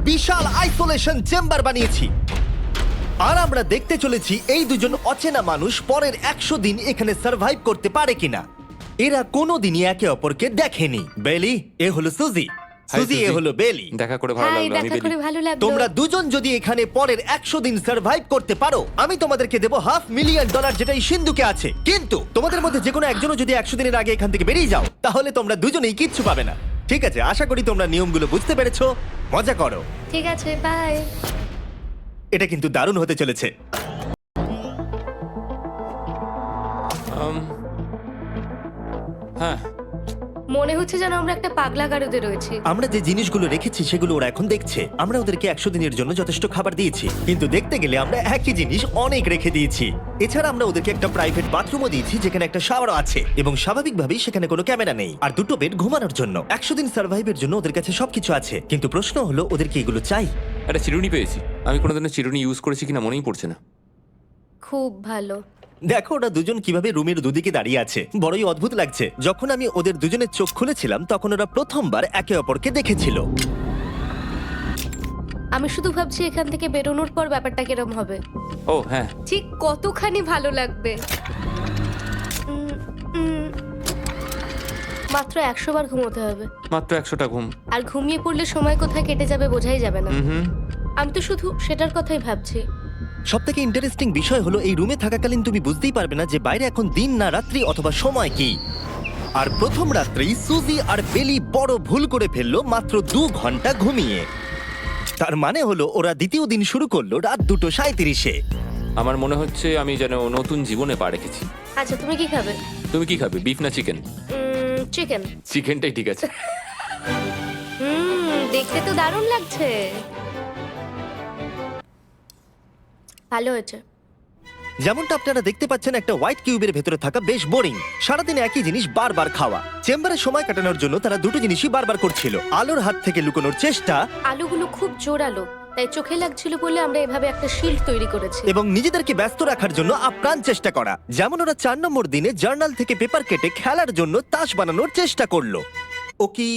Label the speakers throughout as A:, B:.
A: বিশাল isolation chamber বানিয়েছি। আর আমরা দেখতে চলেছি এই দুজন অচেনা মানুষ পরের 100 দিন এখানে সার্ভাইভ করতে পারে কিনা। এরা কোনোদিনই একে অপরকে দেখেনি। বেলি, এ হলো সুজি। সুজি, এ
B: সুজি।
A: হলো বেলি।
B: দেখা করে ভালো
C: হাই,
B: লাগলো। আমি
C: দেখা
B: বেলি।
C: করে ভালো লাগলো।
A: তোমরা দুজন যদি এখানে পরের 100 দিন সার্ভাইভ করতে পারো, আমি তোমাদেরকে দেবো $500,000, যেটা এই সিন্ধুকে আছে। কিন্তু তোমাদের মধ্যে যে কোনো একজনও যদি 100 দিনের আগে এখান থেকে বেরিয়ে যাও, তাহলে তোমরা দুজনেই কিচ্ছু পাবে না। ঠিক আছে, আশা করি তোমরা নিয়মগুলো বুঝতে পেরেছো। মজা করো।
C: ঠিক আছে, বাই।
A: এটা কিন্তু দারুণ হতে চলেছে।
B: হ্যাঁ,
C: মনে হচ্ছে যেন আমরা একটা পাগলা গারদে রয়েছি।
A: আমরা যে জিনিসগুলো রেখেছি সেগুলো ওরা এখন দেখছে। আমরা ওদেরকে 100 দিনের জন্য যথেষ্ট খাবার দিয়েছি, কিন্তু দেখতে গেলে আমরা একই জিনিস অনেক রেখে দিয়েছি। এছাড়া আমরা ওদেরকে একটা প্রাইভেট বাথরুমও দিয়েছি, যেখানে একটা শাওয়ারও আছে, এবং স্বাভাবিকভাবেই সেখানে কোনো ক্যামেরা নেই, আর দুটো বেড ঘুমানোর জন্য। 100 দিন সার্ভাইভের জন্য ওদের কাছে সবকিছু আছে, কিন্তু প্রশ্ন হলো ওদেরকে এগুলো চাই।
B: একটা চিরুনি পেয়েছি। আমি কোনোদিনও চিরুনি ইউজ করেছি কিনা মনেই পড়ছে না।
C: খুব ভালো।
A: দেখো ওরা দুজন কিভাবে রুমের দুদিকে দাঁড়িয়ে আছে, বড়ই অদ্ভুত লাগছে। যখন আমি ওদের দুজনের চোখ খুলেছিলাম, তখন ওরা প্রথমবার একে অপরকে দেখেছিল।
C: আমি শুধু ভাবছি এখান থেকে বেরোনোর পর ব্যাপারটা কিরম হবে।
B: ও হ্যাঁ,
C: ঠিক কতখানি ভালো লাগবে। উম, উম, মাত্র 100 বার ঘুমোতে হবে,
B: মাত্র 100টা ঘুম।
C: আর ঘুমিয়ে পড়লে সময় কোথায় কেটে যাবে বোঝাই যাবে না।
B: হুম।
C: আমি তো শুধু সেটার কথাই ভাবছি।
A: সব থেকে ইন্টারেস্টিং বিষয় হলো এই রুমে থাকাকালীন তুমি বুঝতেই পারবে না যে বাইরে এখন দিন না রাত্রি অথবা সময় কি। আর প্রথম রাত্রেই সুজি আর বেলি বড় ভুল করে ফেললো মাত্র 2 ঘন্টা ঘুমিয়ে। তার মানে হলো ওরা দ্বিতীয় দিন শুরু করলো রাত 2:37-এ।
B: আমার মনে হচ্ছে আমি যেন নতুন জীবনে পা রেখেছি।
C: আচ্ছা, তুমি কি খাবে?
B: তুমি কি খাবে, বিফ না চিকেন?
C: চিকেন।
B: চিকেনটাই ঠিক আছে।
C: দেখতে তো দারুণ লাগছে। ভালো হয়েছে।
A: যেমনটা আপনারা দেখতে পাচ্ছেন, একটা হোয়াইট কিউবের ভেতরে থাকা বেশ বোরিং। সারাদিন একই জিনিস বারবার খাওয়া। চেম্বারে সময় কাটানোর জন্য তারা দুটো জিনিসই বারবার করছিল: আলোর হাত থেকে লুকোনোর চেষ্টা
C: আলুগুলো খুব জোরালো, তাই চোখে লাগছিল বলে আমরা এভাবে একটা শিল্ড তৈরি করেছি।
A: এবং নিজেদেরকে ব্যস্ত রাখার জন্য আপ্রাণ চেষ্টা করা। যেমন ওরা 4 নম্বর দিনে জার্নাল থেকে পেপার কেটে খেলার জন্য তাস বানানোর চেষ্টা করলো। ও কি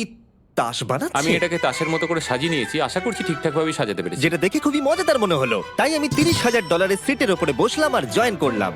A: তাস
B: আমি
A: বানাচ্ছে?
B: এটাকে তাসের মতো করে সাজিয়ে নিয়েছি, আশা করছি ঠিকঠাক ভাবে সাজাতে পেরেছি।
A: যেটা দেখে খুবই মজাদার মনে হলো, তাই আমি $30,000 সিটের উপরে বসলাম আর জয়েন করলাম।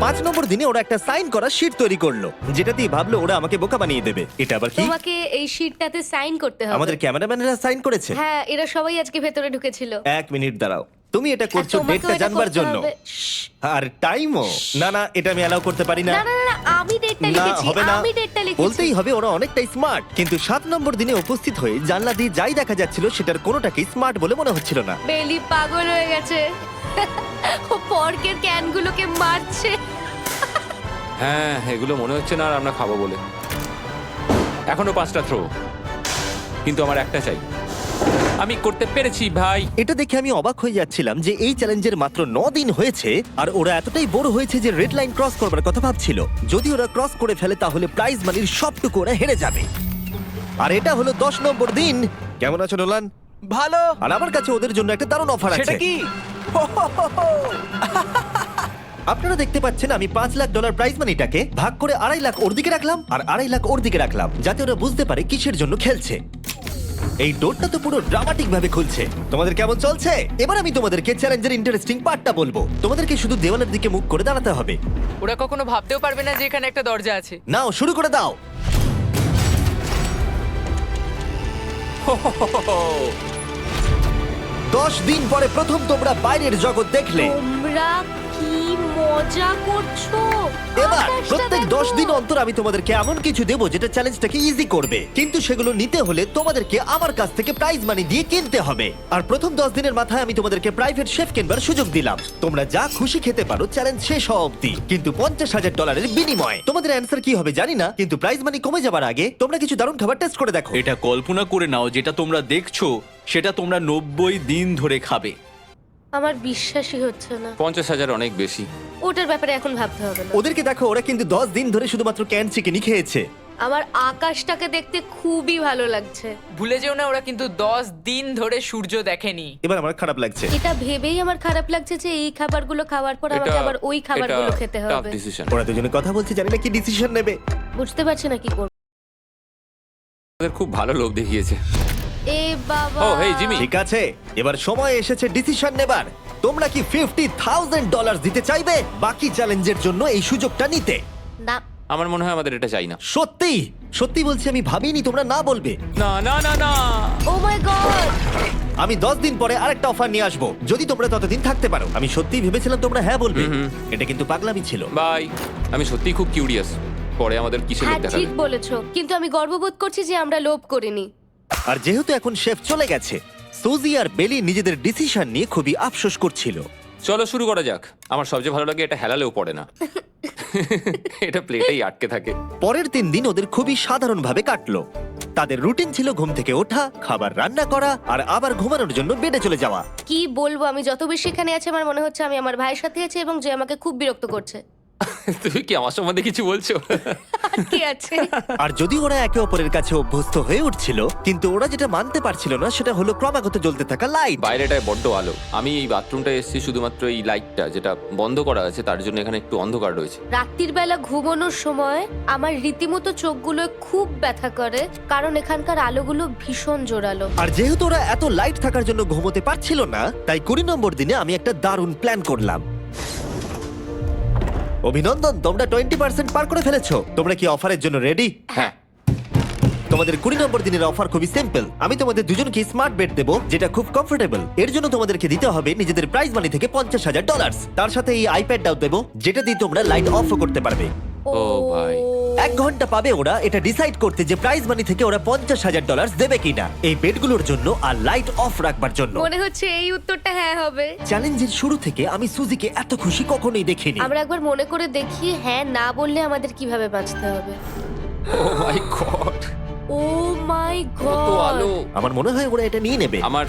A: 5 নম্বর দিনে ওরা একটা সাইন করা শিট তৈরি করলো, যেটা দিয়ে ভাবলো ওরা আমাকে বোকা বানিয়ে দেবে। এটা আবার কি?
C: তোমাকে এই শিটটাতে সাইন করতে হবে।
A: আমাদের ক্যামেরাম্যানেরা সাইন করেছে?
C: হ্যাঁ, এরা সবাই আজকে ভেতরে ঢুকেছিল।
A: 1 মিনিট দাঁড়াও, তুমি এটা
C: আর
A: করছো
C: তোমাকেও
A: ডেটটা
C: এটা
A: জানবার
C: করতে
A: জন্য?
C: হবে। শ্শ্।
A: আর টাইমও? না না, এটা আমি অ্যালাউ করতে পারি না।
C: না না না, আমি ডেটটা
A: না,
C: লিখেছি।
A: হবে না।
C: আমি ডেটটা লিখেছি।
A: বলতেই হবে ওরা অনেকটাই স্মার্ট, কিন্তু 7 নম্বর দিনে উপস্থিত হয়ে জানলা দিয়ে যাই দেখা যাচ্ছিল সেটার কোনোটাকেই স্মার্ট বলে মনে হচ্ছিল না।
C: বেলি পাগল হয়ে গেছে। ও পর্কের ক্যানগুলোকে মারছে।
B: হ্যাঁ, এগুলো মনে হচ্ছে না আর আমরা খাবো বলে। এখনো 5টা থ্রো, কিন্তু আমার একটা চাই। আমি করতে পেরেছি ভাই।
A: এটা দেখে আমি অবাক হয়ে যাচ্ছিলাম যে এই চ্যালেঞ্জের মাত্র 9 দিন হয়েছে আর ওরা এতটাই বোর হয়েছে যে রেড লাইন ক্রস করবার কথা ভাবছিল। যদি ওরা ক্রস করে ফেলে তাহলে প্রাইজ মানির সবটুকু ওরা হেরে যাবে। আর এটা হলো 10 নম্বর দিন। কেমন আছো নোলান?
D: ভালো।
A: আর আমার কাছে ওদের জন্য একটা দারুণ অফার আছে।
D: সেটা কি?
A: আপনারা দেখতে পাচ্ছেন আমি $5 লাখ প্রাইজ মানিটাকে ভাগ করে 2.5 লাখ ওর দিকে রাখলাম আর 2.5 লাখ ওর দিকে রাখলাম, যাতে ওরা বুঝতে পারে কিসের জন্য খেলছে। এই ডোরটা তো পুরো ড্রামাটিক ভাবে খুলছে। তোমাদের কেমন চলছে? এবার আমি তোমাদেরকে চ্যালেঞ্জের ইন্টারেস্টিং পার্টটা বলবো। তোমাদেরকে শুধু দেওয়ালের দিকে মুখ করে দাঁড়াতে হবে।
D: ওরা কখনো ভাবতেও পারবে না যে এখানে একটা দরজা আছে।
A: নাও শুরু করে দাও। দশ দিন পরে প্রথম তোমরা বাইরের জগৎ দেখলে।
C: তোমরা কি মজা করছো?
A: এবার
C: আকাশটা
A: প্রত্যেক
C: দেখো।
A: 10 দিন অন্তর আমি তোমাদেরকে এমন কিছু দেবো যেটা চ্যালেঞ্জটাকে ইজি করবে, কিন্তু সেগুলো নিতে হলে তোমাদেরকে আমার কাছ থেকে প্রাইজ মানি দিয়ে কিনতে হবে। আর প্রথম 10 দিনের মাথায় আমি তোমাদেরকে প্রাইভেট শেফ কেনবার সুযোগ দিলাম। তোমরা যা খুশি খেতে পারো চ্যালেঞ্জ শেষ হওয়া অব্দি, কিন্তু $50,000 বিনিময়ে। তোমাদের অ্যান্সার কি হবে জানি না, কিন্তু প্রাইজ মানি কমে যাবার আগে তোমরা কিছু দারুণ খাবার টেস্ট করে দেখো।
E: এটা কল্পনা করে নাও, যেটা তোমরা দেখছো সেটা তোমরা 90 দিন ধরে খাবে।
C: আমার বিশ্বাসই হচ্ছে না।
B: 50,000 অনেক বেশি।
C: ওটার ব্যাপারে এখন ভাবতে হবে না।
A: ওদেরকে দেখো, ওরা কিন্তু 10 দিন ধরে শুধুমাত্র ক্যান চিকেনই খেয়েছে।
C: আমার আকাশটাকে দেখতে খুবই ভালো লাগছে।
D: ভুলে যেও না, ওরা কিন্তু 10 দিন ধরে সূর্য দেখেনি।
A: এবার আমার খারাপ লাগছে।
C: এটা ভেবেই আমার খারাপ লাগছে যে এই খাবারগুলো খাওয়ার পর আমাকে আবার ওই খাবারগুলো খেতে
B: টাফ
C: হবে।
B: ডিসিশন।
A: ওরা দুজনে কথা বলছে, জানি না কি ডিসিশন নেবে।
C: বুঝতে পারছি না কি করব।
B: ওদের খুব ভালো লোভ দেখিয়েছে।
C: এ বাবা
B: ও, হেই, জিমি।
A: ঠিক আছে, এবার সময় এসেছে ডিসিশন নেবার। তোমরা কি $50,000 দিতে চাইবে বাকি চ্যালেঞ্জের জন্য এই সুযোগটা নিতে?
C: না,
B: আমার মনে হয় আমাদের এটা চাই না।
A: সত্যি সত্যি বলছি, আমি ভাবিনি তোমরা না বলবে।
B: না না না না।
C: ও মাই গড,
A: আমি 10 দিন পরে আরেকটা অফার নিয়ে আসবো, যদি তোমরা ততদিন থাকতে পারো। আমি সত্যিই ভেবেছিলাম তোমরা হ্যাঁ বলবে। এটা কিন্তু পাগলামি ছিল।
B: বাই। আমি সত্যিই খুব কিউরিয়াস, পরে আমাদের কিসের লোভ
C: হ্যাঁ
B: দেখাবে।
C: ঠিক বলেছো, কিন্তু আমি গর্ববোধ করছি যে আমরা লোভ করিনি।
A: আর যেহেতু এখন শেফ চলে গেছে, সুজি আর বেলি নিজেদের ডিসিশন নিয়ে খুবই আফসোস করছিল।
B: চলো শুরু করা যাক। আমার সবচেয়ে ভালো লাগে এটা হেলালেও পড়ে না। এটা প্লেটেই আটকে থাকে।
A: পরের 3 দিন ওদের খুবই সাধারণভাবে কাটলো। তাদের রুটিন ছিল ঘুম থেকে ওঠা, খাবার রান্না করা আর আবার ঘুমানোর জন্য বেডে চলে যাওয়া।
C: কি বলবো, আমি যত বেশি এখানে আছি আমার মনে হচ্ছে আমি আমার ভাইয়ের সাথে আছি এবং যে আমাকে খুব বিরক্ত করছে।
B: তুমি কি আমার সম্বন্ধে কিছু বলছো?
C: কি আছে?
A: আর যদি ওরা একে অপরের কাছে অভ্যস্ত হয়ে উঠছিল, কিন্তু ওরা যেটা মানতে পারছিল না সেটা হলো ক্রমাগত জ্বলতে থাকা লাইট।
B: বাইরেটায় বড্ড আলো। আমি এই বাথরুমটা এসেছি শুধুমাত্র এই লাইটটা যেটা বন্ধ করা আছে তার জন্য এখানে একটু অন্ধকার রয়েছে।
C: রাত্রির বেলা ঘুমানোর সময় আমার রীতিমতো চোখগুলো খুব ব্যথা করে, কারণ এখানকার আলোগুলো ভীষণ জোরালো।
A: আর যেহেতু ওরা এত লাইট থাকার জন্য ঘুমোতে পারছিল না, তাই 20 নম্বর দিনে আমি একটা দারুণ প্ল্যান করলাম। অভিনন্দন, তোমরা 20% পার করে ফেলেছো। তোমরা কি অফারের জন্য রেডি?
B: হ্যাঁ।
A: তোমাদের 20 নম্বর দিনের অফার খুবই সিম্পল। আমি তোমাদের দুজনকে স্মার্ট বেড দেবো, যেটা খুব কমফোর্টেবল। এর জন্য তোমাদেরকে দিতে হবে নিজেদের প্রাইজ মানি থেকে $50,000। তার সাথে এই আইপ্যাডটাও দেবো, যেটা দিয়ে তোমরা লাইট অফও করতে পারবে।
B: ও ভাই।
A: 1 ঘন্টা পাবে ওরা এটা ডিসাইড করতে যে প্রাইজ মানি থেকে ওরা $50,000 দেবে কিনা এই বেডগুলোর জন্য আর লাইট অফ রাখবার জন্য।
C: মনে হচ্ছে এই উত্তরটা হ্যাঁ হবে।
A: চ্যালেঞ্জের শুরু থেকে আমি সুজিকে এত খুশি কখনোই দেখিনি।
C: আমরা একবার মনে করে দেখি হ্যাঁ না বললে আমাদের কিভাবে বাঁচতে হবে।
B: ও মাই গড।
C: ও মাই
B: কত আলো।
C: গড,
A: আমার মনে হয় ওরা এটা নিয়ে নেবে।
B: আমার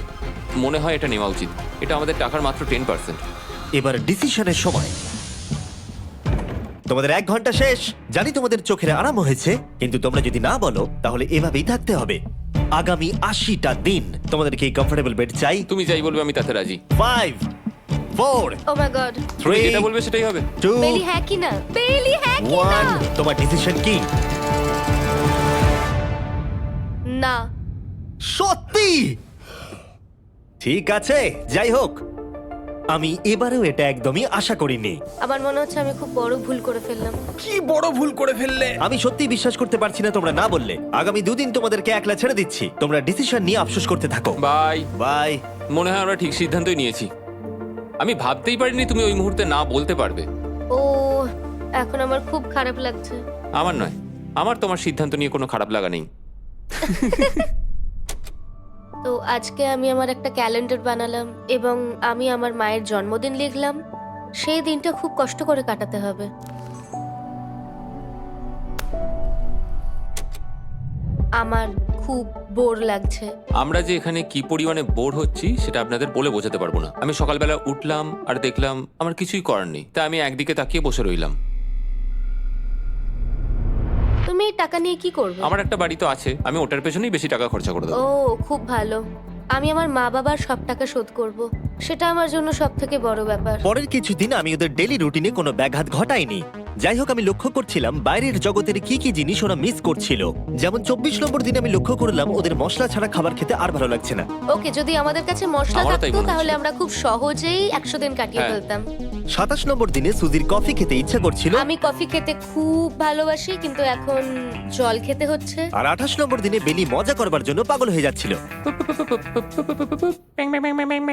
B: মনে হয় এটা নেওয়া উচিত। এটা আমাদের টাকার মাত্র 10%।
A: এবার ডিসিশনের সময়। তোমাদের 1 ঘন্টা শেষ। জানি তোমাদের চোখের আরাম হয়েছে, কিন্তু তোমরা যদি না বলো তাহলে এভাবেই থাকতে হবে আগামী 80টা দিন। তোমাদেরকে এই কমফোর্টেবল বেড চাই।
B: তুমি যাই বলবে আমি তাতে রাজি।
A: 5 4
C: ও মাই গড।
B: তুমি
A: 3
B: যেটা বলবে সেটাই হবে।
A: 2
C: বেলি হ্যাঁ কি না? বেলি হ্যাঁ কি না?
A: 1 তোমার ডিসিশন কি?
C: না।
A: সত্যি? ঠিক আছে, যাই হোক, আমি এবারেও এটা একদমই আশা করিনি।
C: আমার মনে হচ্ছে আমি খুব বড় ভুল করে ফেললাম।
E: কি বড় ভুল করে ফেললে।
A: আমি সত্যি বিশ্বাস করতে পারছি না তোমরা না বললে। আগামী 2 দিন তোমাদেরকে একলা ছেড়ে দিচ্ছি। তোমরা ডিসিশন নিয়ে আফসোস করতে থাকো।
B: বাই।
A: বাই।
B: মনে হয় আমরা ঠিক সিদ্ধান্তই নিয়েছি। আমি ভাবতেই পারিনি তুমি ওই মুহূর্তে না বলতে পারবে।
C: ও, এখন আমার খুব খারাপ লাগছে।
B: আমার নয়, আমার তোমার সিদ্ধান্ত নিয়ে কোনো খারাপ লাগা নেই।
C: তো আজকে আমি আমার একটা ক্যালেন্ডার বানালাম এবং আমি আমার মায়ের জন্মদিন লিখলাম। সেই দিনটা খুব কষ্ট করে কাটাতে হবে। আমার খুব বোর লাগছে।
B: আমরা যে এখানে কি পরিমাণে বোর হচ্ছি সেটা আপনাদের বলে বোঝাতে পারবো না। আমি সকালবেলা উঠলাম আর দেখলাম আমার কিছুই করার নেই, তাই আমি একদিকে তাকিয়ে বসে রইলাম।
C: তুমি এই টাকা নিয়ে কি করবে?
B: আমার একটা বাড়ি তো আছে, আমি ওটার পেছনেই বেশি টাকা খরচা করে
C: ও
B: দেবো।
C: খুব ভালো। আমি আমার মা বাবার সব টাকা শোধ করব। সেটা আমার জন্য সব থেকে বড় ব্যাপার।
A: পরের কিছুদিন আমি ওদের ডেলি রুটিনে কোনো ব্যাঘাত ঘটাইনি। যাই হোক, আমি লক্ষ্য করছিলাম বাইরের জগতের কি কি জিনিস ওরা মিস করছিল। যেমন 24 নম্বর দিনে আমি লক্ষ্য করলাম ওদের মশলা ছাড়া খাবার খেতে আর ভালো লাগছে না।
C: ওকে, যদি আমাদের কাছে মশলা
B: আমারও তাই
C: থাকতো
B: মনে হচ্ছে।
C: তাহলে আমরা খুব সহজেই 100 দিন কাটিয়ে
B: হ্যাঁ।
C: ফেলতাম।
A: 27 নম্বর দিনে সুজির কফি খেতে ইচ্ছা করছিল,
C: আমি কফি খেতে খুব ভালোবাসি, কিন্তু এখন জল খেতে হচ্ছে।
A: আর 28 নম্বর দিনে বেলি মজা করবার জন্য পাগল হয়ে যাচ্ছিল।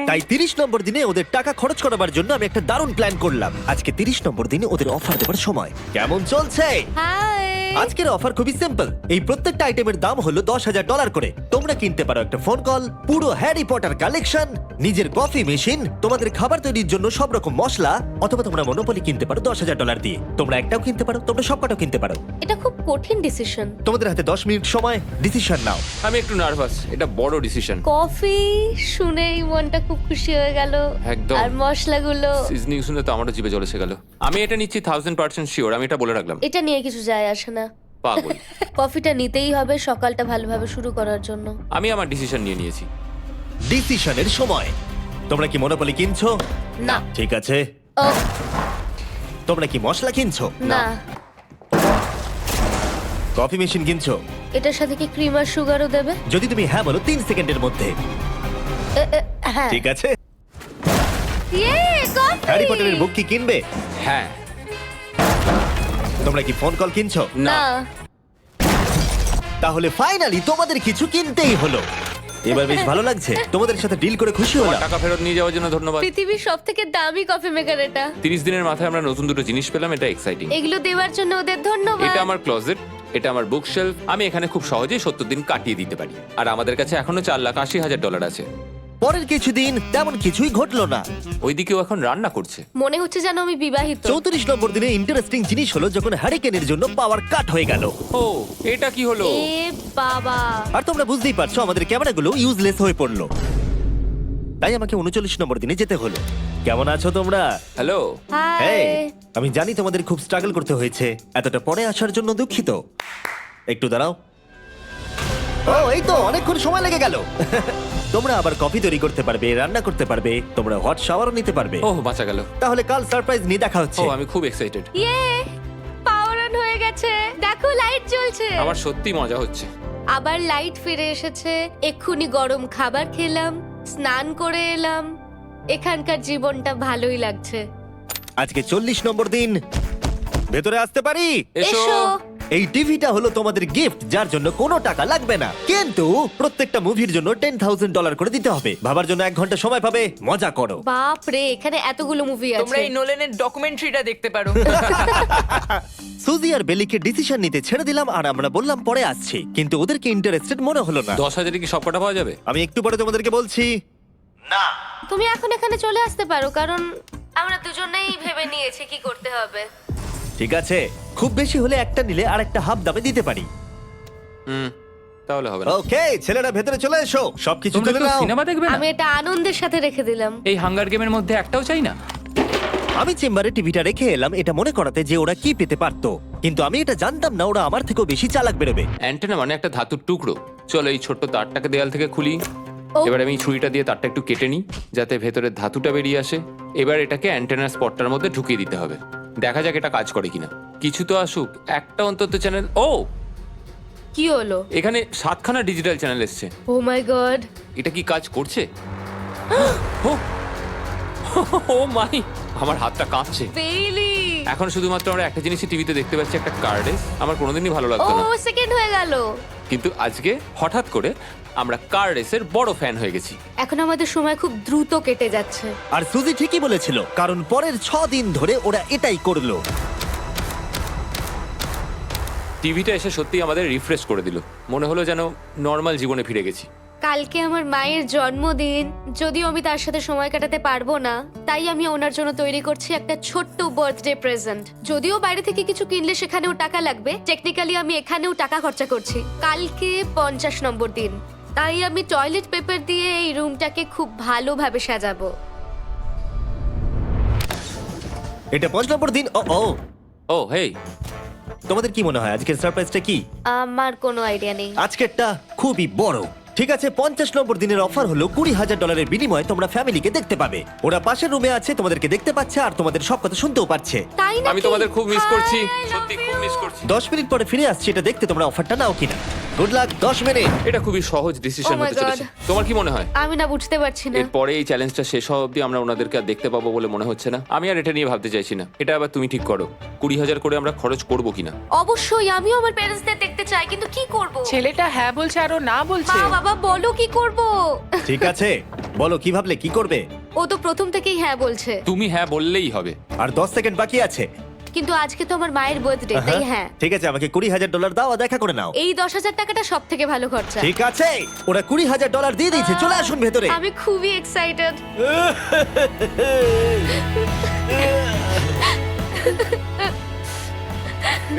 A: তাই 30 নম্বর দিনে ওদের টাকা খরচ করাবার জন্য আমি একটা দারুণ প্ল্যান করলাম। আজকে 30 নম্বর দিনে ওদের অফার দেবার সময়। কেমন চলছে?
C: হাই।
A: আজকের অফার খুবই সিম্পল। এই প্রত্যেকটা আইটেমের দাম হলো $10,000 করে। তোমরা কিনতে পারো একটা ফোন কল, পুরো হ্যারি পটার কালেকশন, নিজের কফি মেশিন, তোমাদের খাবার তৈরির জন্য সব রকম মশলা, অথবা তোমরা মনোপলি কিনতে পারো $10,000 দিয়ে। তোমরা একটাও কিনতে পারো, তোমরা সবকটাও কিনতে পারো।
C: এটা খুব কঠিন ডিসিশন।
A: তোমাদের হাতে 10 মিনিট সময়, ডিসিশন নাও।
B: আমি একটু নার্ভাস, এটা বড় ডিসিশন।
C: কফি শুনেই মনটা খুব খুশি হয়ে গেল।
B: একদম।
C: আর মশলাগুলো,
B: সিজনিং শুনে তো আমারও জিভে জল এসে গেল। আমি এটা নিচ্ছি 1000% শিওর, আমি এটা বলে রাখলাম।
C: এটা নিয়ে কিছু যায় আসে না।
B: পাগল।
C: কফিটা নিতেই হবে সকালটা ভালোভাবে শুরু করার জন্য।
B: আমি আমার ডিসিশন নিয়ে নিয়েছি।
A: ডিসিশনের সময়। তোমরা কি মনোপলি কিনছো?
C: না।
A: ঠিক আছে।
C: ও
A: তোমরা কি মশলা কিনছো?
C: না।
A: কফি মেশিন কিনছো?
C: এটার সাথে কি ক্রিম আর সুগারও দেবে?
A: যদি তুমি হ্যাঁ বলো 3 সেকেন্ডের মধ্যে।
C: হ্যাঁ।
A: ঠিক আছে।
C: ইয়ে, কফি!
A: হ্যারি পটারের বুক কি কিনবে?
B: হ্যাঁ।
A: তোমরা কি ফোন কল কিনছো?
C: না।
A: তাহলে ফাইনালি তোমাদের কিছু কিনতেই হলো। এবার বেশ ভালো লাগছে। তোমাদের সাথে ডিল করে খুশি হলাম।
B: টাকা ফেরত নিয়ে যাওয়ার জন্য ধন্যবাদ।
C: পৃথিবীর সবথেকে দামি কফি মেকার এটা।
B: 30 দিনের মাথায় আমরা নতুন দুটো জিনিস পেলাম, এটা এক্সাইটিং।
C: এগুলো দেওয়ার জন্য ওদের ধন্যবাদ।
B: এটা আমার ক্লোজেট, এটা আমার বুক শেলফ। আমি এখানে খুব সহজেই 70 দিন কাটিয়ে দিতে পারি। আর আমাদের কাছে এখনো $4,80,000 আছে।
A: পরের কিছুদিন তেমন কিছুই ঘটলো না।
B: ওইদিকেও এখন রান্না করছে।
C: মনে হচ্ছে যেন আমি বিবাহিত।
A: 34 নম্বর দিনে ইন্টারেস্টিং জিনিস হলো যখন হ্যারিকেনের জন্য পাওয়ার কাট হয়ে গেল।
B: ও, এটা কি হলো?
C: এ বাবা!
A: আর তোমরা বুঝতেই পারছো আমাদের ক্যামেরাগুলো ইউজলেস হয়ে পড়লো। তাই আমাকে 39 নম্বর দিনে যেতে হলো। কেমন আছো তোমরা?
B: হ্যালো।
C: হাই।
A: এই, আমি জানি তোমাদের খুব স্ট্রাগল করতে হয়েছে। এতটা পরে আসার জন্য দুঃখিত। একটু দাঁড়াও। ও, এই তো অনেকক্ষণ সময় লেগে গেল। তোমরা আবার কফি তৈরি করতে পারবে, রান্না করতে পারবে, তোমরা হট শাওয়ারও নিতে পারবে।
B: ওহ, বাঁচা গেল।
A: তাহলে কাল সারপ্রাইজ নিয়ে দেখা হচ্ছে।
B: ও, আমি খুব এক্সাইটেড।
C: ইয়ে! পাওয়ার অন হয়ে গেছে। দেখো লাইট জ্বলছে।
B: আমার সত্যি মজা হচ্ছে।
C: আবার লাইট ফিরে এসেছে। এক্ষুনি গরম খাবার খেলাম, স্নান করে এলাম। এখানকার জীবনটা ভালোই লাগছে।
A: আজকে 40 নম্বর দিন। ভেতরে আসতে পারি?
B: এসো।
C: এসো।
A: এই টিভিটা হলো তোমাদের গিফট, যার জন্য কোনো টাকা লাগবে না, কিন্তু প্রত্যেকটা মুভির জন্য $10,000 করে দিতে হবে। ভাবার জন্য 1 ঘন্টা সময় পাবে। মজা করো।
C: বাপ রে, এখানে এতগুলো মুভি
D: তোমরা
C: আছে।
D: এই নোলেনের ডকুমেন্টারিটা দেখতে পারো।
A: সুজি আর বেলিকে ডিসিশন নিতে ছেড়ে দিলাম আর আমরা বললাম পরে আসছি, কিন্তু ওদেরকে ইন্টারেস্টেড মনে হলো না।
B: 10,000 কি সব কটা পাওয়া যাবে?
A: আমি একটু পরে তোমাদেরকে বলছি। না,
C: তুমি এখন এখানে চলে আসতে পারো, কারণ আমরা দুজনেই ভেবে নিয়েছি কি করতে হবে।
A: ঠিক আছে, খুব বেশি হলে একটা নিলে আর একটা হাফ দামে দিতে পারি।
B: তাহলে হবে না।
A: ওকে, ছেলেরা ভেতরে চলে এসো, সবকিছু
F: তোমরা
A: তুলে
F: কেউ
A: নাও।
F: সিনেমা দেখবে না?
C: আমি এটা আনন্দের সাথে রেখে দিলাম।
F: এই হাঙ্গার গেমের মধ্যে একটাও চাই না।
A: আমি চেম্বারে টিভিটা রেখে এলাম এটা মনে করাতে যে ওরা কি পেতে পারতো, কিন্তু আমি এটা জানতাম না ওরা আমার থেকেও বেশি চালাক বেরোবে।
B: অ্যান্টেনা মানে একটা ধাতুর টুকরো। চলো এই ছোট্ট তারটাকে দেয়াল থেকে খুলি।
C: ও।
B: এবার আমি ছুরিটা দিয়ে তারটা একটু কেটে নিই যাতে ভেতরের ধাতুটা বেরিয়ে আসে। এবার এটাকে অ্যান্টেনার স্পটটার মধ্যে ঢুকিয়ে দিতে হবে। দেখা যাক এটা কাজ করে কিনা। কিছু তো আসুক, একটা অন্তত চ্যানেল। ও,
C: কি হলো?
B: এখানে 7খানা ডিজিটাল চ্যানেল এসছে।
C: ও মাই গড!
B: এটা কি কাজ করছে? ও, ও মাই, আমার হাতটা কাঁপছে।
C: বেইলি!
B: এখন শুধুমাত্র আমরা একটা জিনিসই টিভিতে দেখতে পাচ্ছি, একটা কার্ডেস। আমার কোনোদিনই ভালো
C: ও
B: লাগতো না,
C: সেকেন্ড হয়ে গেল।
B: কিন্তু আজকে হঠাৎ করে আমরা কার রেসের বড় ফ্যান হয়ে গেছি।
C: এখন আমাদের সময় খুব দ্রুত কেটে যাচ্ছে।
A: আর সুজি ঠিকই বলেছিল, কারণ পরের 6 দিন ধরে ওরা এটাই করলো।
B: টিভিটা এসে সত্যি আমাদের রিফ্রেশ করে দিল। মনে হলো যেন নর্মাল জীবনে ফিরে গেছি।
C: কালকে আমার মায়ের জন্মদিন, যদিও আমি তার সাথে সময় কাটাতে পারবো না, তাই আমি ওনার জন্য তৈরি করছি একটা ছোট্ট বার্থডে প্রেজেন্ট। যদিও বাইরে থেকে কিছু কিনলে সেখানেও টাকা লাগবে, টেকনিক্যালি আমি এখানেও টাকা খরচা করছি। কালকে 50 নম্বর দিন, তাই আমি টয়লেট পেপার দিয়ে এই রুমটাকে খুব ভালোভাবে সাজাবো।
A: এটা 5 নম্বর দিন। ও ও,
B: ও হেই,
A: তোমাদের কি মনে হয় আজকের সারপ্রাইজটা কি?
C: আমার কোনো আইডিয়া নেই।
A: আজকেরটা খুবই বড়। ঠিক আছে, 50 নম্বর দিনের অফার হলো $20,000 বিনিময়ে তোমরা ফ্যামিলিকে দেখতে পাবে। ওরা পাশের রুমে আছে, তোমাদেরকে দেখতে পাচ্ছে আর তোমাদের সব কথা শুনতেও পাচ্ছে।
C: তাই না?
B: আমি তোমাদের খুব মিস করছি, সত্যি খুব মিস করছি।
A: 10 মিনিট পরে ফিরে আসছি এটা দেখতে তোমরা অফারটা নাও কিনা। Good luck. 10 মিনিট।
B: এটা খুবই সহজ ডিসিশন
C: Oh my
B: হতে চলেছে।
C: God.
B: তোমার কি মনে হয়?
C: আমি না বুঝতে পারছি না।
B: এরপরে এই চ্যালেঞ্জটা শেষ হওয়া অবধি আমরা ওনাদেরকে আর দেখতে পাবো বলে মনে হচ্ছে না। আমি আর এটা নিয়ে ভাবতে চাইছি না। এটা আবার তুমি ঠিক করো, 20,000 করে আমরা খরচ করবো কিনা।
C: অবশ্যই আমিও আমার প্যারেন্টসদের দেখতে চাই, কিন্তু কি করব?
D: ছেলেটা হ্যাঁ বলছে আর ও না বলছে।
C: মা বাবা বলো কি করব?
A: ঠিক আছে, বলো কি ভাবলে, কি করবে?
C: ও তো প্রথম থেকেই হ্যাঁ বলছে,
B: তুমি হ্যাঁ বললেই হবে।
A: আর 10 সেকেন্ড বাকি আছে।
C: কিন্তু আজকে তো আমার মায়ের বার্থডে, তাই হ্যাঁ।
A: ঠিক আছে, আমাকে $20,000 দাও আর দেখা করে নাও।
C: এই 10,000 টাকাটা সব থেকে ভালো খরচা।
A: ঠিক আছে, ওরা $20,000 দিয়ে দিয়েছে। চলে আসুন ভেতরে।
C: আমি খুবই এক্সাইটেড।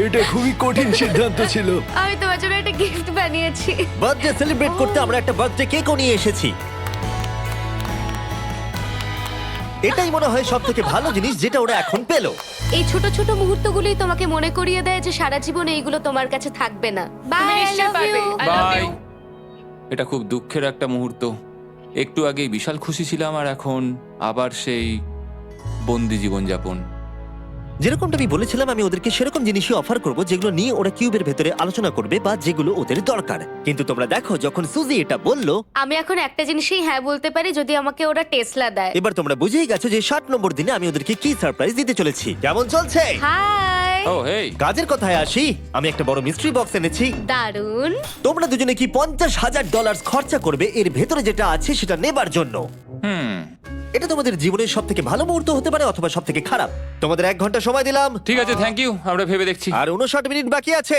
A: এটা খুবই কঠিন সিদ্ধান্ত ছিল।
C: আমি তোমার জন্য একটা গিফট বানিয়েছি।
A: বার্থডে সেলিব্রেট করতে আমরা একটা বার্থডে কেকও নিয়ে এসেছি। এটাই মনে হয় সব থেকে ভালো জিনিস যেটা ওরা এখন পেলো।
C: এই ছোট ছোট মুহূর্তগুলোই তোমাকে মনে করিয়ে দেয় যে সারা জীবন এইগুলো তোমার কাছে থাকবে না।
D: তুমি
C: বাই, আই
D: নিশ্চয়ই
C: লাভ
D: পারবে।
C: You.
D: I love
B: bye.
D: you.
B: এটা খুব দুঃখের একটা মুহূর্ত। একটু আগেই বিশাল খুশি ছিলাম আর এখন আবার সেই বন্দি জীবনযাপন।
A: যেরকমটা আমি বলেছিলাম, আমি ওদেরকে সেরকম জিনিসই অফার করব যেগুলো নিয়ে ওরা কিউবের ভেতরে আলোচনা করবে বা যেগুলো ওদের দরকার। কিন্তু তোমরা দেখো, যখন সুজি এটা বললো,
C: আমি এখন একটা জিনিসই হ্যাঁ বলতে পারি, যদি আমাকে ওরা টেসলা দেয়।
A: এবার তোমরা বুঝেই গেছো যে 60 নম্বর দিনে আমি ওদেরকে কি সারপ্রাইজ দিতে চলেছি। কেমন চলছে?
C: হাই,
B: ও হেই,
A: কাজের কথায় আসি, আমি একটা বড় মিস্ট্রি বক্স এনেছি।
C: দারুন।
A: তোমরা দুজনে কি $50,000 খরচা করবে এর ভেতরে যেটা আছে সেটা নেবার জন্য? এটা তোমাদের জীবনের সব থেকে ভালো মুহূর্ত হতে পারে অথবা সব থেকে খারাপ। তোমাদের 1 ঘন্টা সময় দিলাম
B: ঠিক আছে, থ্যাংক ইউ, আমরা ভেবে দেখছি
A: আর 59 মিনিট বাকি আছে।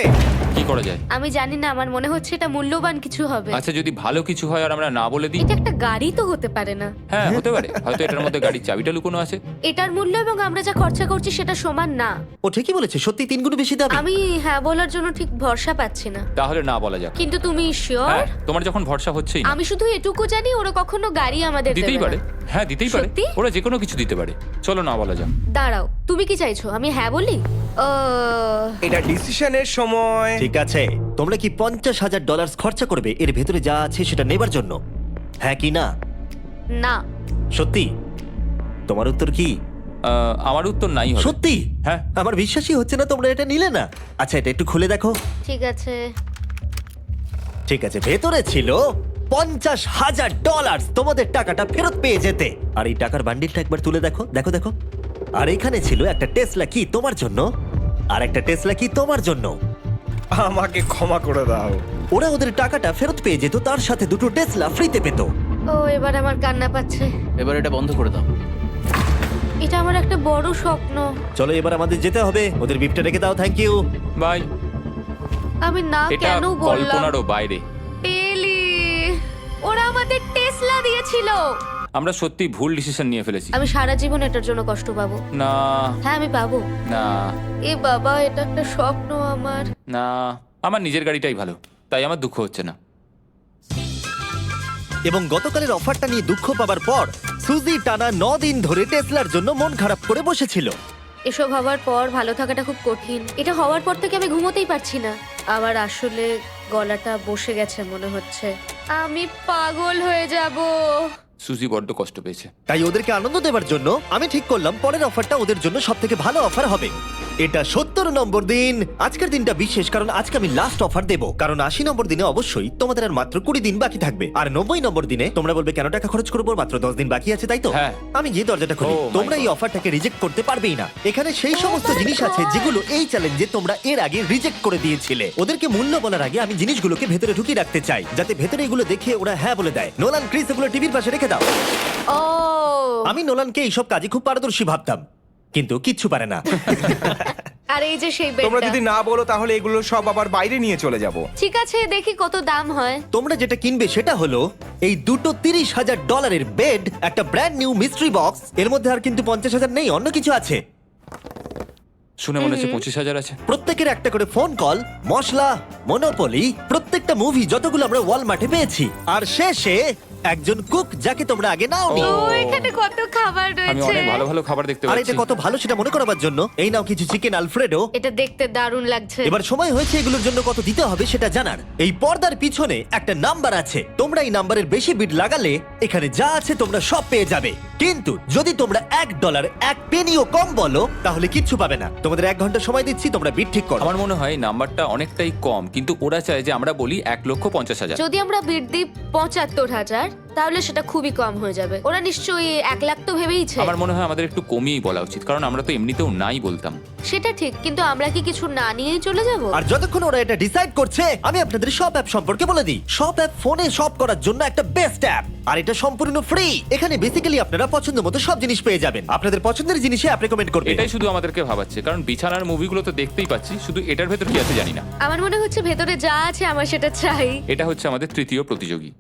B: কি করা যায়।
C: আমি জানি না, আমার মনে হচ্ছে এটা মূল্যবান কিছু হবে।
B: আচ্ছা, যদি ভালো কিছু হয় আর আমরা না বলে দিই?
C: এটা একটা গাড়ি তো হতে পারে না।
B: হ্যাঁ, হতে পারে, হয়তো এটার মধ্যে গাড়ির চাবিটা লুকোনো আছে।
C: এটার মূল্য এবং আমরা যা খরচা করছি সেটা সমান না।
A: ও ঠিকই বলেছে, সত্যি 3 গুণ বেশি দামি।
C: আমি হ্যাঁ বলার জন্য ঠিক ভরসা পাচ্ছি না।
B: তাহলে না বলা যাক।
C: কিন্তু তুমি শিওর?
B: হ্যাঁ, তোমার যখন ভরসা হচ্ছেই না।
C: আমি শুধু এটুকু জানি, ওরা কখনো গাড়ি আমাদের
B: দিতেই
C: দেবে
B: পারে।
C: না।
B: হ্যাঁ, দিতেই পারে।
C: সত্যি?
B: ওরা যে কোনো কিছু দিতে পারে। চলো না বলা যাক।
C: দাঁড়াও, তুমি কি চাইছো আমি হ্যাঁ বলি?
G: এটা ডিসিশনের সময়।
A: ঠিক আছে, তোমরা কি $50,000 খরচা করবে এর ভেতরে যা আছে সেটা নেবার জন্য? হ্যাঁ কি না?
C: না।
A: সত্যি? তোমার উত্তর কি?
B: আমার উত্তর নাই হবে।
A: সত্যি?
B: হ্যাঁ।
A: আমার বিশ্বাসই হচ্ছে না তোমরা এটা নিলে না। আচ্ছা, এটা একটু খুলে দেখো।
C: ঠিক আছে।
A: ঠিক আছে, ভেতরে ছিল $50,000। তোমাদের টাকাটা ফেরত পেয়ে যেতে। আর এই টাকার বান্ডিলটা একবার তুলে দেখো, দেখো দেখো। আর এখানে ছিল একটা টেসলা কি তোমার জন্য, আর একটা টেসলা কি তোমার জন্য।
G: আমাকে ক্ষমা করে দাও।
A: ওরা ওদের টাকাটা ফেরত পেয়ে যেত, তার সাথে 2টো টেসলা ফ্রিতে পেত।
C: ও, এবার আমার কান্না পাচ্ছে।
E: এবার এটা বন্ধ করে দাও।
C: এটা আমার একটা বড় স্বপ্ন।
A: চলো এবার আমাদের যেতে হবে। ওদের বিপটা রেখে দাও। Thank you.
B: বাই।
C: আমি না
B: এটা
C: কেন বললাম?
B: কল্পনারও বাইরে।
C: টেলি, ওরা আমাদের টেসলা দিয়েছিল।
B: আমরা সত্যি ভুল ডিসিশন নিয়ে ফেলেছি।
C: আমি সারা জীবন এটার জন্য কষ্ট পাবো।
B: না
C: হ্যাঁ, আমি পাবো।
B: না
C: এ বাবা, এটা একটা স্বপ্ন আমার।
B: না, আমার নিজের গাড়িটাই ভালো, তাই আমার দুঃখ হচ্ছে না।
A: এবং গতকালের অফারটা নিয়ে দুঃখ পাবার পর সুজি টানা 9 দিন ধরে টেসলার জন্য মন খারাপ করে বসেছিল।
C: এসব হওয়ার পর ভালো থাকাটা খুব কঠিন। এটা হওয়ার পর থেকে আমি ঘুমোতেই পারছি না। আমার আসলে গলাটা বসে গেছে মনে হচ্ছে। আমি পাগল হয়ে যাব।
B: সুজি বড্ড কষ্ট পেয়েছে।
A: তাই ওদেরকে আনন্দ দেওয়ার জন্য আমি ঠিক করলাম পরের অফারটা ওদের জন্য সব থেকে ভালো অফার হবে। এটা 70 নম্বর দিন। আজকের দিনটা বিশেষ কারণ আজকে আমি লাস্ট অফার দেবো। কারণ 80 নম্বর দিনে অবশ্যই তোমাদের আর মাত্র 20 দিন বাকি থাকবে। আর 90 নম্বর দিনে তোমরা বলবে কেন টাকা খরচ করবো, মাত্র 10 দিন বাকি আছে, তাই তো?
B: হ্যাঁ।
A: আমি গিয়ে দরজাটা খুলি।
B: Oh my
A: তোমরা এই
B: God.
A: অফারটাকে রিজেক্ট করতে পারবেই না। এখানে সেই সমস্ত জিনিস আছে যেগুলো এই চ্যালেঞ্জে তোমরা এর আগে রিজেক্ট করে দিয়েছিলে। ওদেরকে মূল্য বলার আগে আমি জিনিসগুলোকে ভেতরে ঢুকিয়ে রাখতে চাই, যাতে ভেতরে এগুলো দেখে ওরা হ্যাঁ বলে দেয়। নোলান, ক্রিস, এগুলো টিভির পাশে রেখে দাও।
C: ও,
A: আমি নোলানকে এইসব কাজে খুব পারদর্শী ভাবতাম, কিন্তু কিচ্ছু পারে না।
C: আর এই যে সেই
G: তোমরা
C: বেডটা।
G: যদি না বলো তাহলে এগুলো সব আবার বাইরে নিয়ে চলে যাব।
C: ঠিক আছে, দেখি কত দাম হয়।
A: তোমরা যেটা কিনবে সেটা হলো এই দুটো $30,000 বেড, একটা ব্র্যান্ড নিউ মিস্ট্রি বক্স। এর মধ্যে আর কিন্তু 50,000 নেই, অন্য কিছু আছে।
B: শুনে মনে হচ্ছে 25,000 আছে।
A: প্রত্যেকের একটা করে ফোন কল, মশলা, মনোপলি, প্রত্যেকটা মুভি যতগুলো আমরা ওয়ালমার্টে পেয়েছি, আর শেষে একজন কুক যাকে তোমরা আগে নাওনি।
C: ও, এখানে কত খাবার
B: আমি
C: রয়েছে।
B: অনেক ভালো ভালো খাবার দেখতে
A: আর
B: পাচ্ছি।
A: এটা কত ভালো সেটা মনে করাবার জন্য এই নাও কিছু চিকেন আলফ্রেডো।
C: এটা দেখতে দারুণ লাগছে।
A: এবার সময় হয়েছে এগুলোর জন্য কত দিতে হবে সেটা জানার। এই পর্দার পিছনে একটা নাম্বার আছে। তোমরা এই নাম্বারের বেশি বিট লাগালে এখানে যা আছে তোমরা সব পেয়ে যাবে। কিন্তু যদি তোমরা $1 1 পেনিও কম বলো তাহলে কিচ্ছু পাবে না। তোমাদের 1 ঘন্টা সময় দিচ্ছি, তোমরা বিট ঠিক করো।
B: আমার মনে হয় নাম্বারটা অনেকটাই কম, কিন্তু ওরা চায় যে আমরা বলি 1,50,000।
C: যদি আমরা বিট দিই 75,000, তাহলে সেটা খুবই কম হয়ে যাবে। ওরা নিশ্চয়ই 1 লাখ তো ভেবেইছে।
B: আমার মনে হয় আমাদের একটু কমিয়েই বলা উচিত, কারণ আমরা তো এমনিতেও নাই বলতাম।
C: সেটা ঠিক, কিন্তু আমরা কি কিছু না নিয়েই চলে যাব?
A: আর যতক্ষণ ওরা এটা ডিসাইড করছে আমি আপনাদের শপ অ্যাপ সম্পর্কে বলে দিই। শপ অ্যাপ ফোনে শপ করার জন্য একটা বেস্ট অ্যাপ, আর এটা সম্পূর্ণ ফ্রি। এখানে বেসিক্যালি আপনারা পছন্দ মতো সব জিনিস পেয়ে যাবেন। আপনাদের পছন্দের জিনিসে অ্যাপ রেকমেন্ড করবে।
B: এটাই শুধু আমাদেরকে ভাবাচ্ছে, কারণ বিছানার মুভিগুলো তো দেখতেই পাচ্ছি, শুধু এটার ভেতর কি আছে জানি না।
C: আমার মনে হচ্ছে ভেতরে যা আছে আমার সেটা চাই।
B: এটা হচ্ছে আমাদের তৃতীয় প্রতিযোগী।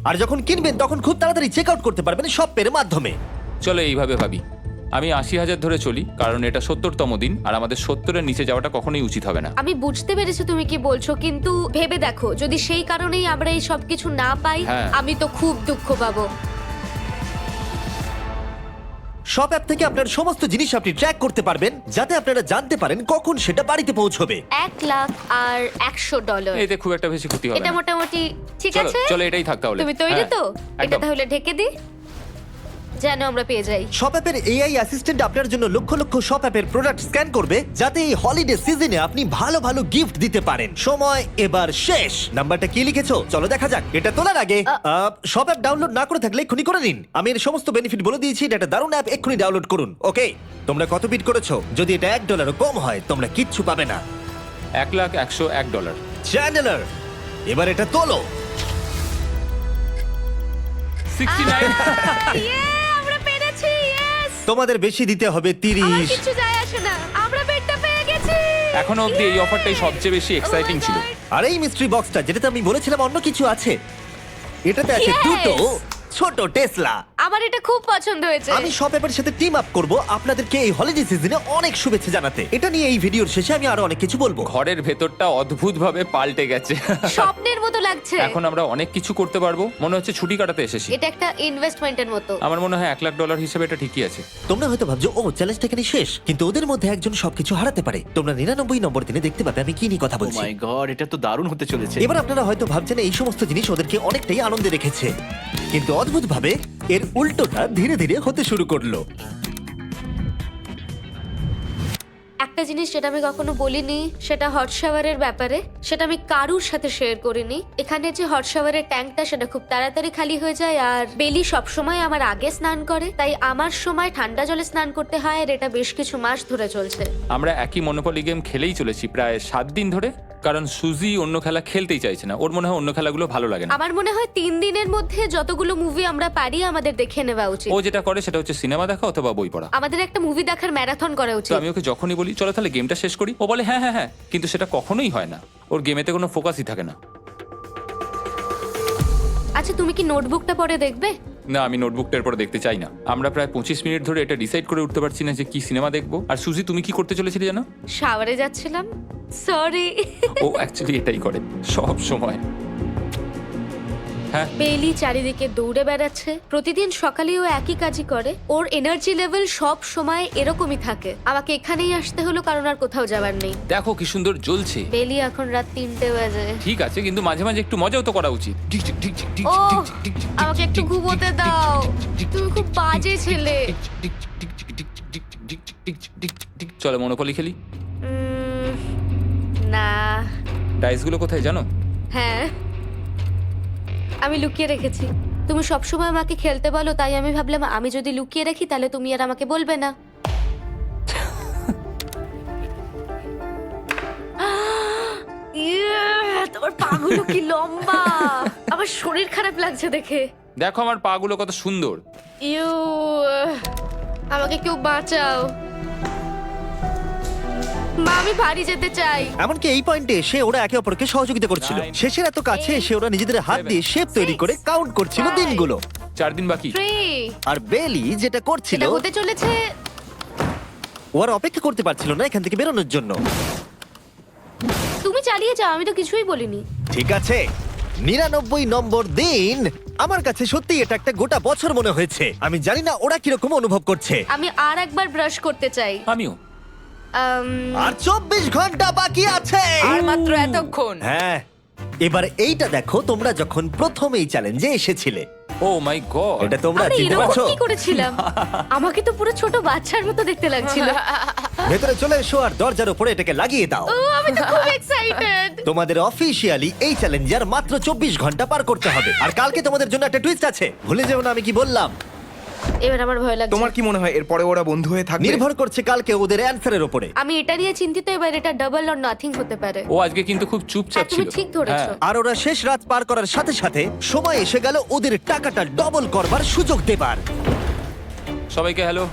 A: আর যখন কিনবেন তখন খুব তাড়াতাড়ি চেক আউট করতে পারবেন শপ পের মাধ্যমে।
B: চলো এইভাবে ভাবি। আমি 80,000 ধরে চলি, কারণ এটা 70তম দিন, আর আমাদের 70-এর নিচে যাওয়াটা কখনোই উচিত হবে না।
C: আমি বুঝতে পেরেছি তুমি কি বলছো, কিন্তু ভেবে দেখো যদি সেই কারণেই আমরা এই সব কিছু না পাই,
B: হ্যাঁ।
C: আমি তো খুব দুঃখ পাবো।
A: শপ অ্যাপ থেকে আপনার সমস্ত জিনিস আপনি ট্র্যাক করতে পারবেন, যাতে আপনারা জানতে পারেন কখন সেটা বাড়িতে পৌঁছবে।
C: 1 লাখ আর $100।
B: এতে খুব একটা বেশি ক্ষতি হবে
C: এটা
B: না।
C: মোটামুটি ঠিক
B: চলো
C: আছে।
B: চলো এটাই থাক তাহলে।
C: তুমি তৈরি
B: হ্যাঁ,
C: তো? এটা
B: একদম।
C: তাহলে ঢেকে দি। যেন আমরা পেয়ে যাই।
A: শপ অ্যাপের এআই অ্যাসিস্ট্যান্ট আপনার জন্য লক্ষ লক্ষ শপ অ্যাপের প্রোডাক্ট স্ক্যান করবে, যাতে এই হলিডে সিজনে আপনি ভালো ভালো গিফট দিতে পারেন। সময় এবার শেষ। নাম্বারটা কি লিখেছো চলো দেখা যাক। এটা তোলার আগে শপ অ্যাপ ডাউনলোড না করে থাকলে এক্ষুনি করে নিন। আমি এর সমস্ত বেনিফিট বলে দিয়েছি। এটা একটা দারুণ অ্যাপ, এক্ষুনি ডাউনলোড করুন। ওকে, তোমরা কত বিট করেছো? যদি এটা $1 কম হয় তোমরা কিচ্ছু পাবে না।
B: $1,101
A: চ্যান্ডেলার, এবার এটা তোলো।
B: 69
C: আমরা পেরেছি, ইয়েস!
A: তোমাদের বেশি দিতে হবে
C: আমার
A: 30।
C: কিছু যায় আসে না, আমরা বেডটা পেয়ে গেছি।
B: এখনো অবধি এই অফারটাই সবচেয়ে বেশি এক্সাইটিং ছিল।
A: আর এই মিস্ট্রি বক্সটা, যেটাতে আমি বলেছিলাম অন্য কিছু আছে, এটাতে আছে
C: Yes!
A: দুটো ছোট টেসলা।
C: আমার এটা খুব পছন্দ হয়েছে।
A: আমি শপ অ্যাপের সাথে টিম আপ করব আপনাদেরকে এই হলিডে সিজনে অনেক শুভেচ্ছা জানাতে। এটা নিয়ে এই ভিডিওর শেষে আমি আরো অনেক কিছু বলবো।
B: ঘরের ভেতরটা অদ্ভুতভাবে পাল্টে গেছে।
C: স্বপ্নের মতো লাগছে।
B: এখন আমরা অনেক কিছু করতে পারবো, মনে হচ্ছে ছুটি কাটাতে এসেছি।
C: এটা একটা ইনভেস্টমেন্টের মতো।
B: আমার মনে হয় $1,00,000 হিসেবে এটা ঠিকই আছে।
A: তোমরা হয়তো ভাবছো ও চ্যালেঞ্জটা এখানে শেষ, কিন্তু ওদের মধ্যে একজন সবকিছু হারাতে পারে। তোমরা 99 নম্বর দিনে দেখতে পাবে আমি কি নিয়ে কথা
E: ও
A: বলছি।
E: মাই গড, এটা তো দারুণ হতে চলেছে।
A: এবার আপনারা হয়তো ভাবছেন এই সমস্ত জিনিস ওদেরকে অনেকটাই আনন্দে রেখেছে, কিন্তু অদ্ভুতভাবে এর উল্টোটা ধীরে ধীরে হতে শুরু করলো।
C: একটা জিনিস যেটা আমি কখনো বলিনি, সেটা হট শাওয়ারের ব্যাপারে। সেটা আমি কারুর সাথে শেয়ার করিনি। এখানে যে হট শাওয়ারের ট্যাঙ্কটা, সেটা খুব তাড়াতাড়ি খালি হয়ে যায়। আর বেলি সবসময় আমার আগে স্নান করে, তাই আমার সময় ঠান্ডা জলে স্নান করতে হয়। আর এটা বেশ কিছু মাস ধরে চলছে।
B: আমরা একই মনোপলি গেম খেলেই চলেছি প্রায় 7 দিন ধরে, কারণ সুজি অন্য খেলা খেলতেই চাইছে না। ওর মনে হয় অন্য খেলাগুলো ভালো লাগে না।
C: আমার মনে হয় 3 দিনের মধ্যে যতগুলো মুভি আমরা পারি আমাদের দেখে নেওয়া উচিত।
B: ও যেটা করে সেটা হচ্ছে সিনেমা দেখা অথবা বই পড়া।
C: আমাদের একটা মুভি দেখার ম্যারাথন করা
B: তো
C: উচিত।
B: আমি ওকে যখনই বলি চলো তাহলে গেমটা শেষ করি, ও বলে হ্যাঁ হ্যাঁ হ্যাঁ, কিন্তু সেটা কখনোই হয় না। ওর গেমেতে কোনো ফোকাসই থাকে না।
C: আচ্ছা, তুমি কি নোটবুকটা পরে দেখবে?
B: না, আমি নোটবুকটার পরে দেখতে চাই না। আমরা প্রায় 25 মিনিট ধরে এটা ডিসাইড করে উঠতে পারছি না যে কি সিনেমা দেখবো। আর সুজি, তুমি কি করতে চলেছিলে জানো?
C: শাওয়ারে যাচ্ছিলাম। সরি।
B: ও অ্যাকচুয়ালি এটাই করে সব সময়। হ্যাঁ,
C: বেলি চারিদিকে দৌড়ে বেড়াচ্ছে। প্রতিদিন সকালে ও একই কাজই করে। ওর এনার্জি লেভেল সব সময় এরকমই থাকে। আমাকে এখানেই আসতে হলো, কারণ আর কোথাও যাবার নেই।
B: দেখো কি সুন্দর জ্বলছে।
C: বেলি এখন রাত 3টে বাজে।
B: ঠিক আছে, কিন্তু মাঝে মাঝে একটু মজাও তো করা উচিত।
C: ও, আমাকে একটু ঘুমোতে দাও। তুমি খুব বাজে ছেলে।
B: চলো মনোপলি খেলি।
C: না।
B: ডাইসগুলো কোথায় জানো?
C: হ্যাঁ, আমি লুকিয়ে রেখেছি। তুমি সবসময় আমাকে খেলতে বলো, তাই আমি ভাবলাম আমি যদি লুকিয়ে রাখি তাহলে তুমি আর আমাকে বলবে না। তোমার পাগুলো কি লম্বা! আমার শরীর খারাপ লাগছে দেখে।
B: দেখো আমার পাগুলো কত সুন্দর।
C: ইউ, আমাকে কেউ বাঁচাও। মা, আমি বাড়ি যেতে চাই।
A: এমনকি এই পয়েন্টে এসে ওরা একে অপরকে সহযোগিতা করছিল।
B: 9,
A: শেষের এত কাছে এসে ওরা নিজেদের হাত দিয়ে শেপ তৈরি করে কাউন্ট করছিল
C: 5,
A: দিনগুলো।
B: 4 দিন বাকি।
C: 3,
A: আর বেলি যেটা করছিল,
C: এটা হতে চলেছে।
A: ও আর অপেক্ষা করতে পারছিল না এখান থেকে বেরোনোর জন্য।
C: তুমি চালিয়ে যাও, আমি তো কিছুই বলিনি।
A: ঠিক আছে, 99 নম্বর দিন। আমার কাছে সত্যি এটা একটা গোটা বছর মনে হয়েছে। আমি জানি না ওরা কিরকম অনুভব করছে।
C: আমি আর একবার ব্রাশ করতে চাই।
B: আমিও।
A: আর 24 ঘন্টা বাকি আছে।
D: আর মাত্র এতক্ষণ।
A: হ্যাঁ, এবার এইটা দেখো, তোমরা যখন প্রথম এই চ্যালেঞ্জে এসেছিলে,
B: ও মাই গড।
A: এটা তোমরা
C: আমি
A: চিনতে
C: এরকম
A: পারছো?
C: কি করেছিলাম? আমাকে তো পুরো ছোট বাচ্চার মতো দেখতে লাগছিল।
A: ভেতরে চলে এসো আর দরজার উপরে এটাকে লাগিয়ে দাও।
C: ও, আমি তো খুব এক্সাইটেড।
A: তোমাদের অফিসিয়ালি এই চ্যালেঞ্জার মাত্র 24 ঘন্টা পার করতে হবে। আর কালকে তোমাদের জন্য একটা টুইস্ট আছে, ভুলে যেও না আমি কি বললাম।
C: এবার আমার ভয় লাগছে।
G: তোমার কি মনে হয় এরপরে ওরা বন্ধু হয়ে থাকবে?
A: নির্ভর করছে কালকে ওদের অ্যানসারের উপরে।
C: আমি এটা নিয়ে চিন্তিত। এবার এটা ডাবল অর নাথিং হতে পারে।
B: ও আজকে কিন্তু খুব চুপচাপ
C: হ্যাঁ, তুমি
B: ছিল।
C: ঠিক ধরেছো।
B: হ্যাঁ।
A: আর ওরা শেষ রাত পার করার সাথে সাথে সময় এসে গেল ওদের টাকাটা ডবল করবার সুযোগ দেবার।
B: সবাইকে হ্যালো।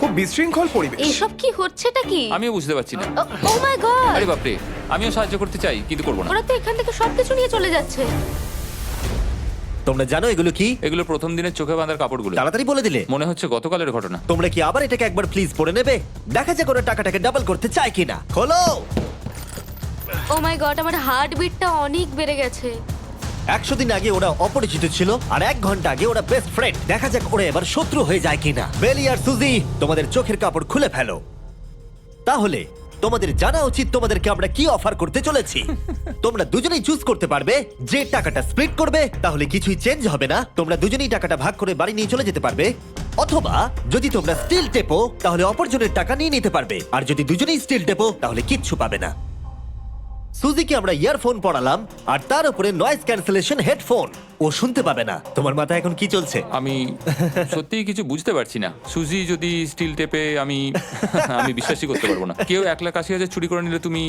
G: খুব বিশৃঙ্খল পরিবেশ।
C: এইসব কি হচ্ছেটা কি?
B: আমিও বুঝতে পারছি না।
C: ও মাই গড!
B: আরে বাপরে, আমিও সাহায্য করতে চাই কিন্তু করবো না।
C: ওরা তো এখান থেকে সবকিছু নিয়ে চলে যাচ্ছে।
A: তোমরা জানো এগুলো কি?
B: এগুলো প্রথম দিনের চোখে বাঁধার কাপড়গুলো।
A: তাড়াতাড়ি বলে দিলে।
B: মনে হচ্ছে গতকালের ঘটনা।
A: তোমরা কি আবার এটাকে একবার প্লিজ পড়ে নেবে? দেখা যাক ওরা টাকাটাকে ডাবল করতে চায় কিনা। খোলো।
C: ও মাই গড, আমার হার্ট বিটটা অনেক বেড়ে গেছে।
A: 100 দিন আগে ওরা অপরিচিত ছিল, আর 1 ঘন্টা আগে ওরা বেস্ট ফ্রেন্ড। দেখা যাক ওরা এবার শত্রু হয়ে যায় কিনা। বেলি আর সুজি, তোমাদের চোখের কাপড় খুলে ফেলো। তাহলে তোমাদের জানা উচিত তোমাদেরকে আমরা কি অফার করতে চলেছি। তোমরা দুজনেই চুজ করতে পারবে যে টাকাটা স্প্লিট করবে, তাহলে কিছুই চেঞ্জ হবে না, তোমরা দুজনেই টাকাটা ভাগ করে বাড়ি নিয়ে চলে যেতে পারবে। অথবা যদি তোমরা স্টিল টেপো তাহলে অপরজনের টাকা নিয়ে নিতে পারবে, আর যদি দুজনেই স্টিল টেপো তাহলে কিচ্ছু পাবে না। সুজিকে আমরা ইয়ারফোন পড়ালাম আর তার উপরে নয়েজ ক্যান্সেলেশন হেডফোন। ও শুনতে পাবে না। তোমার মাথায় এখন কি চলছে?
B: আমি সত্যিই কিছু বুঝতে পারছি না। সুজি যদি স্টিল টেপে আমি বিশ্বাসই করতে পারবো না। কেউ 1,80,000 চুরি করে নিলে তুমি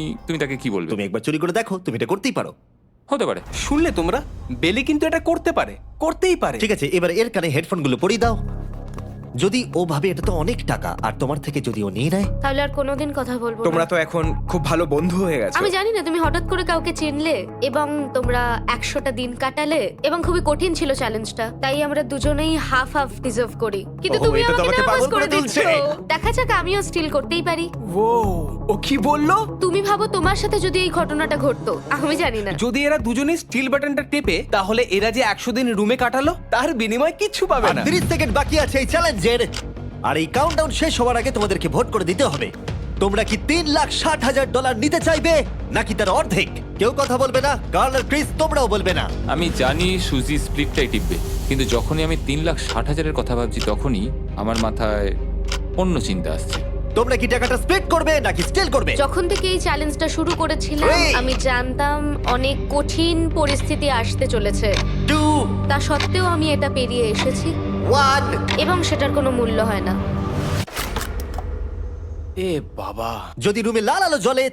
B: তাকে কি বলবে?
A: তুমি একবার চুরি করে দেখো, তুমি এটা করতেই পারো।
B: হতে পারে।
H: শুনলে তোমরা, বেলি কিন্তু এটা করতে পারে, করতেই পারে।
A: ঠিক আছে, এবার এর কানে হেডফোনগুলো পরিয়ে দাও। যদি ও ভাবে এটা তো অনেক টাকা, আর তোমার থেকে যদি ও নিয়ে নেয়,
C: তাহলে আর কোনোদিন কথা বলবো না।
G: তোমরা তো এখন খুব ভালো বন্ধু হয়ে গেছো।
C: আমি জানি না তুমি হঠাৎ করে কাউকে চিনলে এবং তোমরা 100টা দিন কাটালে এবং খুবই কঠিন ছিল চ্যালেঞ্জটা, তাই আমরা দুজনেই হাফ হাফ ডিজার্ভ করি। কিন্তু
A: ওহো,
C: তুমি
A: এটা তো
C: আমাকে
A: আমাকে
C: নার্ভাস
A: পাগল করে
C: করে দিচ্ছ।
A: তুলছে।
C: দেখা যাক, আমিও স্টিল করতেই পারি।
H: ও কি বললো?
C: তুমি ভাবো তোমার সাথে যদি এই ঘটনাটা ঘটতো, আমি জানি না।
H: যদি এরা দুজনেই স্টিল বাটনটা টেপে, তাহলে এরা যে 100 দিন রুমে কাটালো তার বিনিময়ে কিচ্ছু পাবে
A: আর
H: না।
A: 30 সেকেন্ড বাকি আছে এই চ্যালেঞ্জের। আর এই কাউন্টডাউন শেষ হওয়ার আগে তোমাদেরকে ভোট করে দিতে হবে। তোমরা কি $3,60,000 নিতে চাইবে নাকি তার অর্ধেক? কেউ কথা বলবে না। কার্ল আর ক্রিস, তোমরাও বলবে না।
B: আমি জানি সুজি স্প্লিটটাই টিপবে, কিন্তু যখনই আমি 3,60,000-এর কথা ভাবছি তখনই আমার মাথায় অন্য চিন্তা আসছে।
A: তোমরা কি টাকাটা স্প্লিট করবে নাকি স্টিল করবে?
C: যখন থেকে এই চ্যালেঞ্জটা শুরু করেছিলাম,
A: Three.
C: আমি জানতাম অনেক কঠিন পরিস্থিতি আসতে চলেছে।
A: 2,
C: তা সত্ত্বেও আমি এটা পেরিয়ে এসেছি
A: 1।
C: এবং সেটার কোনো মূল্য হয় না।
H: এ বাবা,
A: যদি রুমে লাল আলো জ্বলে